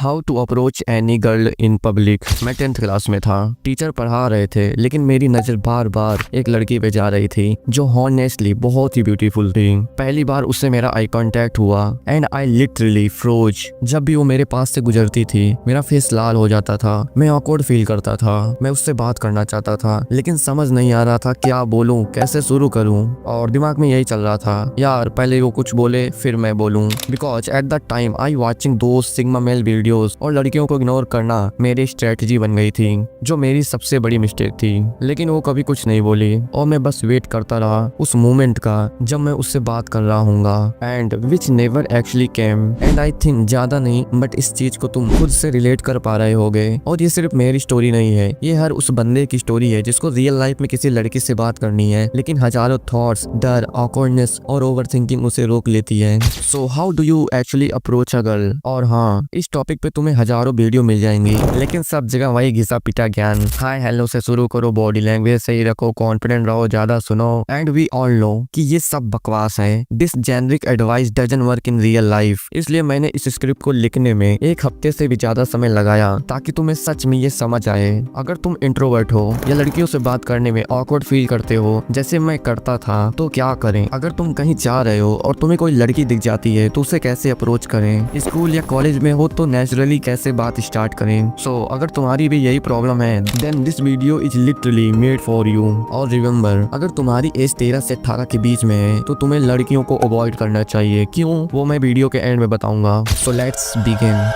How to approach any girl in public. मैं 10th class में था। टीचर पढ़ा रहे थे लेकिन मेरी नजर बार बार एक लड़की पे जा रही थी जो हॉनेस्टली बहुत ही ब्यूटीफुल थी। पहली बार उससे मेरा आई कांटेक्ट हुआ एंड आई लिटरली फ्रोज। जब भी वो मेरे पास से गुजरती थी मेरा फेस लाल हो जाता था, मैं ऑकवर्ड फील करता था, मैं उससे बात करना चाहता था लेकिन समझ नहीं आ रहा था क्या बोलूं, कैसे शुरू करूं। और दिमाग में यही चल रहा था यार पहले वो कुछ बोले फिर मैं बोलूं, because at the time I watching दोस्त सिग्मा मेल वीडियोस और लड़कियों को इग्नोर करना मेरी स्ट्रेटजी बन गई थी, जो मेरी सबसे बड़ी मिस्टेक थी। लेकिन वो कभी कुछ नहीं बोली और मैं बस वेट करता रहा उस मोमेंट का जब मैं उससे बात कर रहा हूँगा, and which never actually came. And I think ज्यादा नहीं बट इस चीज को तुम खुद से रिलेट कर पा रहे होगे। और ये सिर्फ मेरी स्टोरी नहीं है, ये हर उस बंदे की स्टोरी है जिसको रियल लाइफ में किसी लड़की से बात करनी है लेकिन हजारों थॉट्स, डर, ऑकवर्डनेस और ओवरथिंकिंग उसे रोक लेती है। So how do you actually approach a girl. और हाँ, इस टॉपिक पे तुम्हें हजारों वीडियो मिल जाएंगी लेकिन सब जगह वही घिसा पिटा ज्ञान। हाय हेलो से शुरू करो, बॉडी लैंग्वेज सही रखो, कॉन्फिडेंट रहो, ज्यादा सुनो, एंड वी ऑल नो कि ये सब बकवास है। This generic advice doesn't work in real life. इसलिए मैंने इस स्क्रिप्ट को लिखने में 1 हफ्ते से भी ज्यादा समय लगाया ताकि तुम्हें सच में ये समझ आए। अगर तुम इंट्रोवर्ट हो या लड़कियों से बात करने में ऑकवर्ड फील करते हो जैसे मैं करता था तो क्या करें। अगर तुम कहीं जा रहे हो और तुम्हें कोई लड़की दिख जाती है तो उसे कैसे अप्रोच करें। स्कूल या कॉलेज में हो तो नेचुरली कैसे बात स्टार्ट करें। सो अगर तुम्हारी भी यही प्रॉब्लम है then this video is literally made for you. और रिमेम्बर, अगर तुम्हारी एज 13 से 18 के बीच में है तो तुम्हें लड़कियों को अवॉइड करना चाहिए। क्यों, वो मैं वीडियो के एंड में बताऊंगा। So let's begin.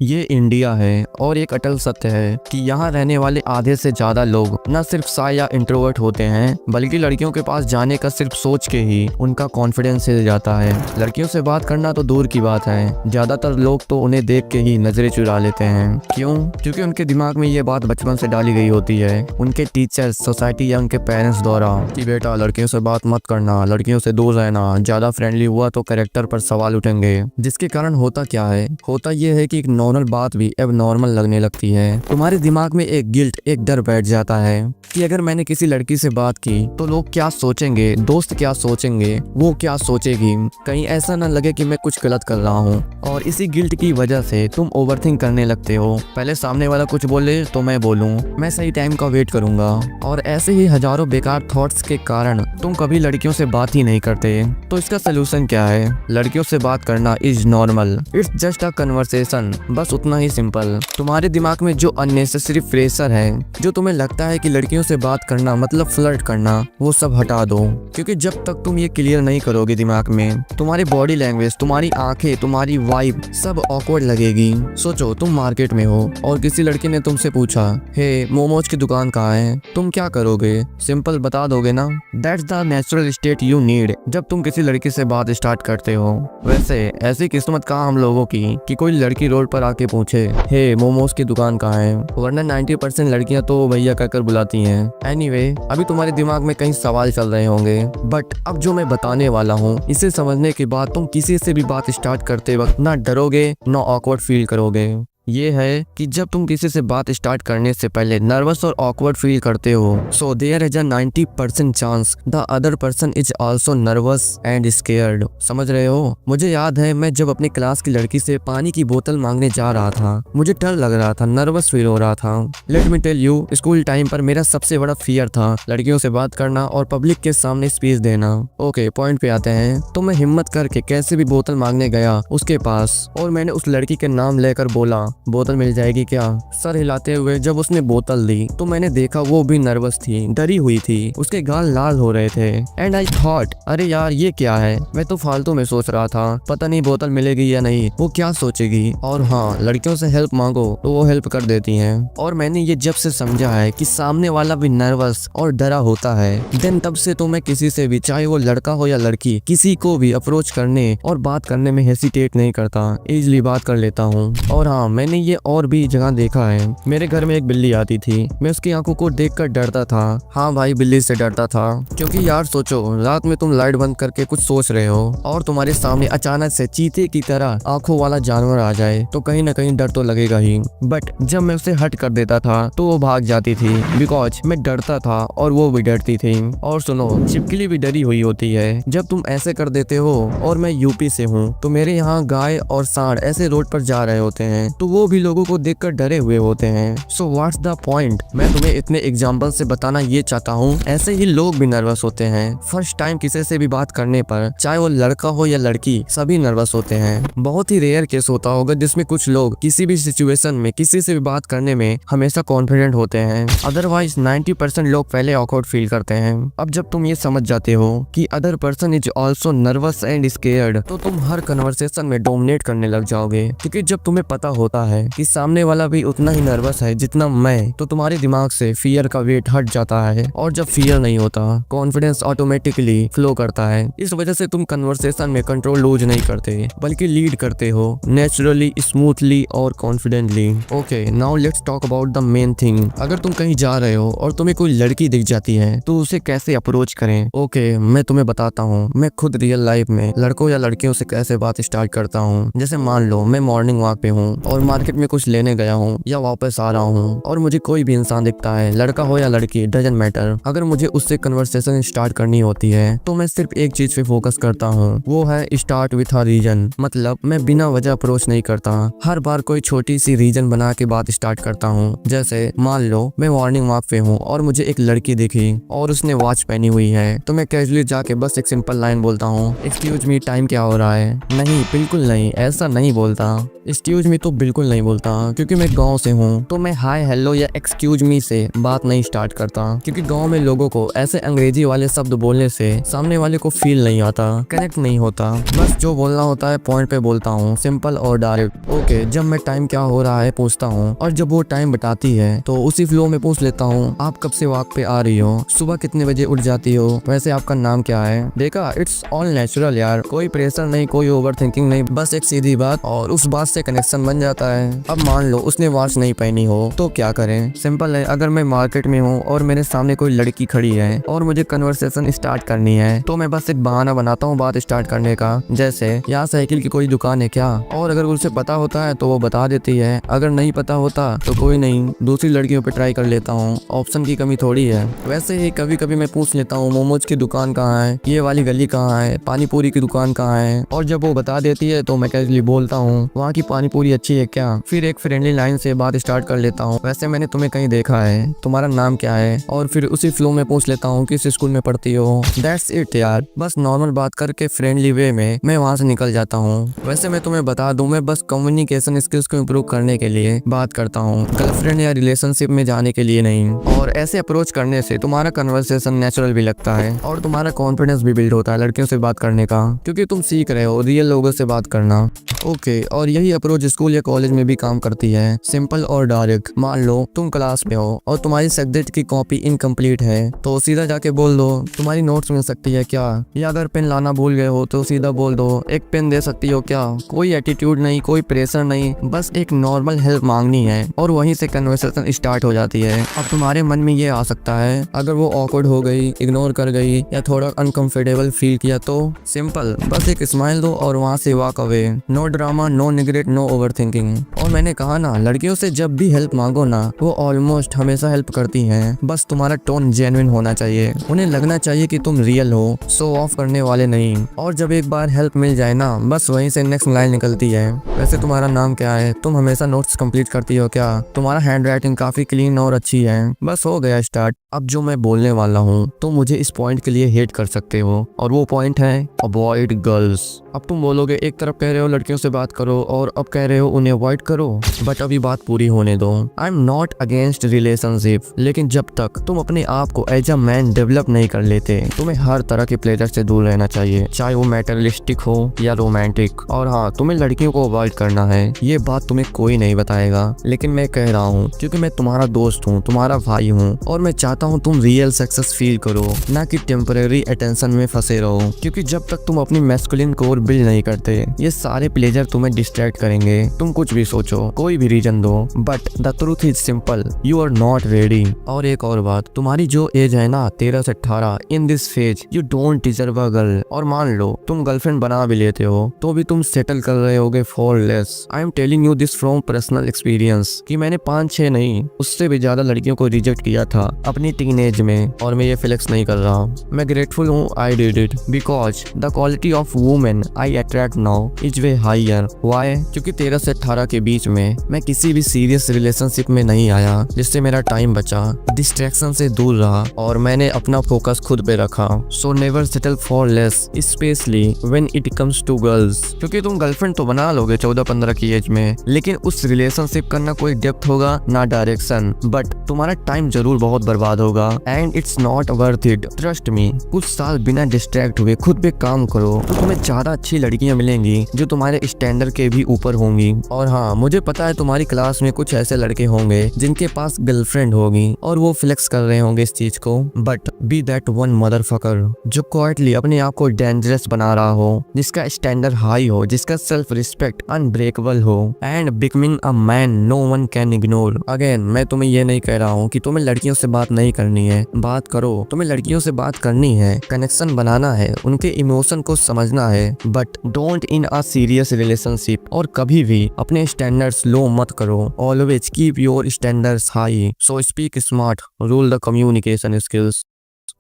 ये इंडिया है और एक अटल सत्य है कि यहाँ रहने वाले आधे से ज्यादा लोग न सिर्फ शाय या इंट्रोवर्ट होते हैं बल्कि लड़कियों के पास जाने का सिर्फ सोच के ही उनका कॉन्फिडेंस हिल जाता है। लड़कियों से बात करना तो दूर की बात है, ज्यादातर लोग तो उन्हें देख के ही नजरें चुरा लेते हैं। क्यों? क्योंकि उनके दिमाग में ये बात बचपन से डाली गई होती है उनके टीचर्स, सोसाइटी या उनके पेरेंट्स द्वारा कि बेटा लड़कियों से बात मत करना, लड़कियों से दूर रहना, ज्यादा फ्रेंडली हुआ तो कैरेक्टर पर सवाल उठेंगे। जिसके कारण होता क्या है, होता ये है कि एक नॉर्मल बात भी अब नॉर्मल लगने लगती है। तुम्हारे दिमाग में एक गिल्ट, एक डर बैठ जाता है कि अगर मैंने किसी लड़की से बात की तो लोग क्या सोचेंगे, दोस्त क्या सोचेंगे, वो क्या सोचेगी, कहीं ऐसा ना लगे कि मैं कुछ गलत कर रहा हूँ। और इसी गिल्ट की वजह से तुम ओवरथिंक करने लगते हो। पहले सामने वाला कुछ बोले तो मैं बोलूं, मैं सही टाइम का वेट करूंगा। और ऐसे ही हजारों बेकार थॉट्स के कारण तुम कभी लड़कियों से बात ही नहीं करते। तो इसका सोल्यूशन क्या है? लड़कियों से बात करना is normal, it's just a conversation, बस उतना ही सिंपल। तुम्हारे दिमाग में जो अननेसेसरी प्रेशर है, जो तुम्हें लगता है कि लड़कियों से बात करना मतलब फ्लर्ट करना, वो सब हटा दो। क्योंकि जब तक तुम ये क्लियर नहीं करोगे दिमाग में, तुम्हारी बॉडी लैंग्वेज, तुम्हारी आंखें, तुम्हारी वाइब सब ऑकवर्ड लगेगी। सोचो तुम मार्केट में हो और किसी लड़की ने तुमसे पूछा, हे मोमोज की दुकान कहाँ है, तुम क्या करोगे? सिंपल बता दोगे ना। That's the natural state you need जब तुम किसी लड़की से बात स्टार्ट करते हो। वैसे ऐसी किस्मत कहाँ हम लोगों की कि कोई लड़की रोड पर आके पूछे, हे मोमोज की दुकान कहाँ है, वरना 90% लड़कियां तो भैया कहकर बुलाती हैं। एनीवे, अभी तुम्हारे दिमाग में कई सवाल चल रहे होंगे बट अब जो मैं बताने वाला हूँ इसे समझने के बाद तुम किसी से भी बात स्टार्ट करते वक्त ना डरोगे ना ऑकवर्ड फील करोगे। ये है कि जब तुम किसी से बात स्टार्ट करने से पहले नर्वस और ऑकवर्ड फील करते हो, so there is a 90% chance the other person is also nervous and scared. समझ रहे हो? मुझे याद है मैं जब अपनी क्लास की लड़की से पानी की बोतल मांगने जा रहा था, मुझे डर लग रहा था, नर्वस फील हो रहा था। Let me tell you, school time पर मेरा सबसे बड़ा फियर था लड़कियों से बात करना और पब्लिक के सामने स्पीच देना। ओके, पॉइंट पे आते हैं। तो मैं हिम्मत करके कैसे भी बोतल मांगने गया उसके पास और मैंने उस लड़की के नाम लेकर बोला, बोतल मिल जाएगी क्या? सर हिलाते हुए जब उसने बोतल दी तो मैंने देखा वो भी नर्वस थी, डरी हुई थी, उसके गाल लाल हो रहे थे। एंड आई थॉट, अरे यार ये क्या है, मैं तो फालतू में सोच रहा था, पता नहीं बोतल मिलेगी या नहीं, वो क्या सोचेगी। और हाँ, लड़कियों से हेल्प मांगो तो वो हेल्प कर देती हैं। और मैंने ये जब से समझा है कि सामने वाला भी नर्वस और डरा होता है, देन तब से तो मैं किसी से भी, चाहे वो लड़का हो या लड़की, किसी को भी अप्रोच करने और बात करने में हेसिटेट नहीं करता, इजीली बात कर लेता हूँ। और हाँ, मैंने ये और भी जगह देखा है। मेरे घर में एक बिल्ली आती थी, मैं उसकी आंखों को देखकर डरता था। हाँ भाई, बिल्ली से डरता था, क्योंकि यार सोचो, रात में तुम लाइट बंद करके कुछ सोच रहे हो और तुम्हारे सामने अचानक से चीते की तरह आंखों वाला जानवर आ जाए तो कहीं ना कहीं डर तो लगेगा ही। बट जब मैं उसे हट कर देता था तो वो भाग जाती थी, बिकॉज मैं डरता था और वो भी डरती थी। और सुनो, छिपकली भी डरी हुई होती है जब तुम ऐसे कर देते हो। और मैं यूपी से हूँ, तो मेरे यहाँ गाय और सांड ऐसे रोड पर जा रहे होते हैं तो वो भी लोगों को देखकर डरे हुए होते हैं। So what's the point? मैं तुम्हें इतने एग्जाम्पल से बताना ये चाहता हूँ, ऐसे ही लोग भी नर्वस होते हैं। फर्स्ट टाइम किसी से भी बात करने पर, चाहे वो लड़का हो या लड़की, सभी नर्वस होते हैं। बहुत ही रेयर केस होता होगा जिसमें कुछ लोग किसी भी सिचुएशन में किसी से भी बात करने में हमेशा कॉन्फिडेंट होते हैं। अदरवाइज 90% लोग पहले ऑकवर्ड फील करते हैं। अब जब तुम ये समझ जाते हो कि other person is also nervous and scared, तो तुम हर कन्वर्सेशन में डोमिनेट करने लग जाओगे। क्योंकि जब तुम्हें पता होता है कि सामने वाला भी उतना ही नर्वस है जितना मैं, तो तुम्हारे दिमाग से फियर का वेट हट जाता है। और जब फियर नहीं होता, कॉन्फिडेंस ऑटोमेटिकली फ्लो करता है। इस वजह से तुम कन्वर्सेशन में कंट्रोल लूज नहीं करते, बल्कि लीड करते हो, नेचुरली, स्मूथली और confidently. Okay, now let's talk about the main thing. अगर तुम कहीं जा रहे हो और तुम्हें कोई लड़की दिख जाती है तो उसे कैसे अप्रोच करें? ओके, मैं तुम्हें बताता हूँ मैं खुद रियल लाइफ में लड़कों या लड़कियों से कैसे बात स्टार्ट करता हूँ। जैसे मान लो मैं मॉर्निंग वॉक पे हूँ और मार्केट में कुछ लेने गया हूँ या वापस आ रहा हूँ और मुझे कोई भी इंसान दिखता है, लड़का हो या लड़की, डजंट मैटर। अगर मुझे उससे कन्वर्सेशन स्टार्ट करनी होती है तो मैं सिर्फ एक चीज पे फोकस करता हूँ, वो है स्टार्ट विथ अ रीजन। मतलब मैं बिना वजह अप्रोच नहीं करता, हर बार कोई छोटी सी रीजन बना के बात स्टार्ट करता हूँ। जैसे मान लो मैं मॉर्निंग वॉक पे हूँ और मुझे एक लड़की दिखी और उसने वॉच पहनी हुई है, तो मैं कैजुअली जाके बस एक सिंपल लाइन बोलता हूँ, एक्सक्यूज मी, टाइम क्या हो रहा है? नहीं, बिल्कुल नहीं, ऐसा नहीं बोलता। एक्सक्यूज मी तो बिल्कुल नहीं बोलता, क्योंकि मैं गांव से हूँ। तो मैं हाय, हेलो या एक्सक्यूज मी से बात नहीं स्टार्ट करता, क्योंकि गांव में लोगों को ऐसे अंग्रेजी वाले शब्द बोलने से सामने वाले को फील नहीं आता, कनेक्ट नहीं होता। बस जो बोलना होता है पॉइंट पे बोलता हूँ, सिंपल और डायरेक्ट। ओके, जब मैं टाइम क्या हो रहा है पूछता हूँ और जब वो टाइम बताती है तो उसी फ्लो में पूछ लेता हूँ, आप कब से वॉक पे आ रही हो? सुबह कितने बजे उठ जाती हो? वैसे आपका नाम क्या है? देखा, इट्स ऑल नेचुरल यार, कोई प्रेशर नहीं, कोई ओवर थिंकिंग नहीं, बस एक सीधी बात और उस बात से कनेक्शन बन जाता है। अब मान लो उसने वॉच नहीं पहनी हो तो क्या करें? सिंपल है, अगर मैं मार्केट में हूँ और मेरे सामने कोई लड़की खड़ी है और मुझे कन्वर्सेशन स्टार्ट करनी है, तो मैं बस एक बहाना बनाता हूँ बात स्टार्ट करने का। जैसे, यहाँ साइकिल की कोई दुकान है क्या? और अगर उसे पता होता है तो वो बता देती है, अगर नहीं पता होता तो कोई नहीं, दूसरी लड़कियों पे ट्राई कर लेता हूँ, ऑप्शन की कमी थोड़ी है। वैसे ही कभी कभी मैं पूछ लेता हूँ, मोमोज की दुकान कहाँ है, ये वाली गली कहाँ है, पानी पूरी की दुकान कहाँ है? और जब वो बता देती है तो मैं कैजुअली बोलता हूँ, वहाँ की पानी पूरी अच्छी है क्या? फिर एक फ्रेंडली लाइन से बात स्टार्ट कर लेता हूँ, वैसे मैंने तुम्हें कहीं देखा है, तुम्हारा नाम क्या है? और फिर उसी फ्लो में पूछ लेता हूँ, किस स्कूल में पढ़ती हो? दैट्स इट यार, बस नॉर्मल बात करके फ्रेंडली वे में मैं वहाँ से निकल जाता हूँ। वैसे मैं तुम्हें बता दूं, मैं बस कम्युनिकेशन स्किल्स को इम्प्रूव करने के लिए बात करता हूँ, गर्लफ्रेंड या रिलेशनशिप में जाने के लिए नहीं। और ऐसे अप्रोच करने से तुम्हारा कन्वर्सेशन नेचुरल भी लगता है और तुम्हारा कॉन्फिडेंस भी बिल्ड होता है लड़कियों से बात करने का, क्योंकि तुम सीख रहे हो रियल लोगों से बात करना। ओके, और यही अप्रोच स्कूल या कॉलेज में भी काम करती है, सिंपल और डायरेक्ट। मान लो तुम क्लास में हो और तुम्हारी सब्जेक्ट की कॉपी इनकम्प्लीट है, तो सीधा जाके बोल दो, तुम्हारी नोट्स मिल सकती है क्या? या अगर पेन लाना भूल गए हो तो सीधा बोल दो, एक पेन दे सकती हो क्या? कोई एटीट्यूड नहीं, कोई प्रेशर नहीं, बस एक नॉर्मल हेल्प मांगनी है और वहीं से कन्वर्सेशन स्टार्ट हो जाती है। अब तुम्हारे मन में ये आ सकता है, अगर वो ऑकवर्ड हो गई, इग्नोर कर गई या थोड़ा अनकंफर्टेबल फील किया तो सिंपल, बस एक स्माइल दो और वहाँ से walk away. No drama, no regret, no over thinking. और मैंने कहा ना, लड़कियों से जब भी हेल्प मांगो ना, वो ऑलमोस्ट हमेशा हेल्प करती हैं। बस तुम्हारा टोन जेन्युइन होना चाहिए, उन्हें लगना चाहिए कि तुम रियल हो, शो ऑफ करने वाले नहीं। और जब एक बार हेल्प मिल जाए ना, बस वहीं से नेक्स्ट लाइन निकलती है, वैसे तुम्हारा नाम क्या है? तुम हमेशा नोट्स कंप्लीट करती हो क्या? तुम्हारा हैंड राइटिंग काफी क्लीन और अच्छी है। बस हो गया स्टार्ट। अब जो मैं बोलने वाला हूँ तो मुझे इस पॉइंट के लिए हेट कर सकते हो, और वो पॉइंट है अवॉइड गर्ल्स। अब तुम बोलोगे, एक तरफ कह रहे हो लड़कियों से बात करो और अब कह रहे हो उन्हें अवॉइड करो, बट अभी बात पूरी होने दो। I am not against relationship, लेकिन जब तक तुम अपने आप को एज अ मैन डेवलप नहीं कर लेते, तुम्हें हर तरह के प्लेजर से दूर रहना चाहिए, चाहे वो मैटेरियलिस्टिक हो या रोमांटिक। और हाँ, तुम्हें लड़कियों को अवॉइड करना है, ये बात तुम्हें कोई नहीं बताएगा, लेकिन मैं कह रहा हूँ क्योंकि मैं तुम्हारा दोस्त हूँ, तुम्हारा भाई हूँ, और मैं चाहता हूँ तुम रियल सक्सेस फील करो, ना कि टेम्परेरी अटेंशन में फंसे रहो। क्योंकि जब तक तुम अपनी मैस्कुलिन कोर बिल्ड नहीं करते, ये सारे प्लेजर तुम्हें डिस्ट्रैक्ट करेंगे, तुम कुछ भी भी सोचो, कोई भी रीजन दो, but the truth is simple, you are not ready. और एक और बात, तुम्हारी जो एज है ना 13 से 18, in this phase you don't deserve a girl. और मान लो तुम गर्लफ्रेंड बना भी लेते हो तो भी तुम सेटल कर रहे होगे for less. I am telling you this from personal experience कि मैंने 5-6 नहीं, उससे भी ज्यादा लड़कियों को रिजेक्ट किया था अपनी टीनेज में, और मैं ये फ्लेक्स नहीं कर रहा हूँ। मैं ग्रेटफुल हूँ I did it because the quality of women I attract now is way higher. Why? क्योंकि 13 से 18 के बीच में मैं किसी भी सीरियस रिलेशनशिप में नहीं आया, जिससे मेरा टाइम बचा, डिस्ट्रैक्शन से दूर रहा और मैंने अपना फोकस खुद पे रखा। So never settle for less, specially when it comes to girls. क्योंकि तुम गर्लफ्रेंड तो बना लोगे 14-15 की एज में, लेकिन उस रिलेशनशिप का ना कोई डेप्थ होगा ना डायरेक्शन, बट तुम्हारा टाइम जरूर बहुत बर्बाद होगा and it's not worth it. Trust me, कुछ साल बिना डिस्ट्रैक्ट हुए खुद पे काम करो तो तुम्हें ज्यादा अच्छी लड़कियां मिलेंगी जो तुम्हारे स्टैंडर्ड के भी ऊपर होंगी। और हाँ, मुझे पता है तुम्हारी क्लास में कुछ ऐसे लड़के होंगे जिनके पास गर्लफ्रेंड होगी और वो फ्लेक्स कर रहे होंगे इस चीज को, but be that one motherfucker जो क्वाइटली अपने आप को डेंजरस बना रहा हो, जिसका स्टैंडर्ड हाई हो, जिसका सेल्फ रिस्पेक्ट अनब्रेकेबल हो and becoming a man no one can ignore. Again, मैं तुम्हें ये नहीं कह रहा हूँ कि तुम्हें लड़कियों से बात नहीं करनी है, बात करो। तुम्हें लड़कियों से बात करनी है, कनेक्शन बनाना है, उनके इमोशन को समझना है, but don't in a serious relationship. और कभी भी अपने स्टैंडर्ड्स लो मत करो, always keep your standards high. So speak smart, rule the communication skills.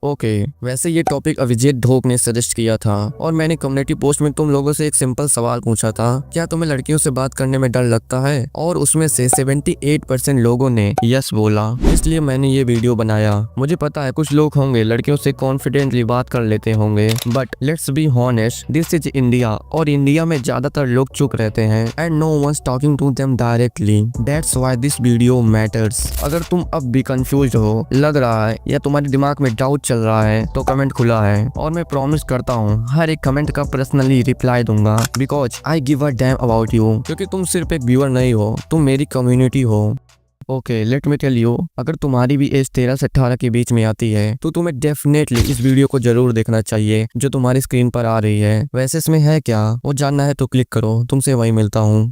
Okay, वैसे ये टॉपिक अभिजीत ढोक ने सजेस्ट किया था और मैंने कम्युनिटी पोस्ट में तुम लोगों से एक सिंपल सवाल पूछा था, क्या तुम्हें लड़कियों से बात करने में डर लगता है? और उसमें से 78% लोगों ने यस बोला, इसलिए मैंने ये वीडियो बनाया। मुझे पता है कुछ लोग होंगे लड़कियों से कॉन्फिडेंटली बात कर लेते होंगे, but let's be honest, this is India और इंडिया में ज्यादातर लोग चुप रहते हैं and no one's talking to them directly. That's why this video matters. अगर तुम अब भी कंफ्यूज हो, लग रहा है या तुम्हारे दिमाग में डाउट चल रहा है, तो कमेंट खुला है और मैं प्रॉमिस करता हूँ हर एक कमेंट का पर्सनली रिप्लाई दूंगा, because I give a damn about you. क्योंकि तुम सिर्फ एक व्यूअर नहीं हो, तुम मेरी कम्युनिटी हो। Okay, let me tell you, अगर तुम्हारी भी एज 13 से 18 के बीच में आती है तो तुम्हें डेफिनेटली इस वीडियो को जरूर देखना चाहिए जो तुम्हारी स्क्रीन पर आ रही है। वैसे इसमें है क्या, वो जानना है तो क्लिक करो। तुमसे वही मिलता हूँ।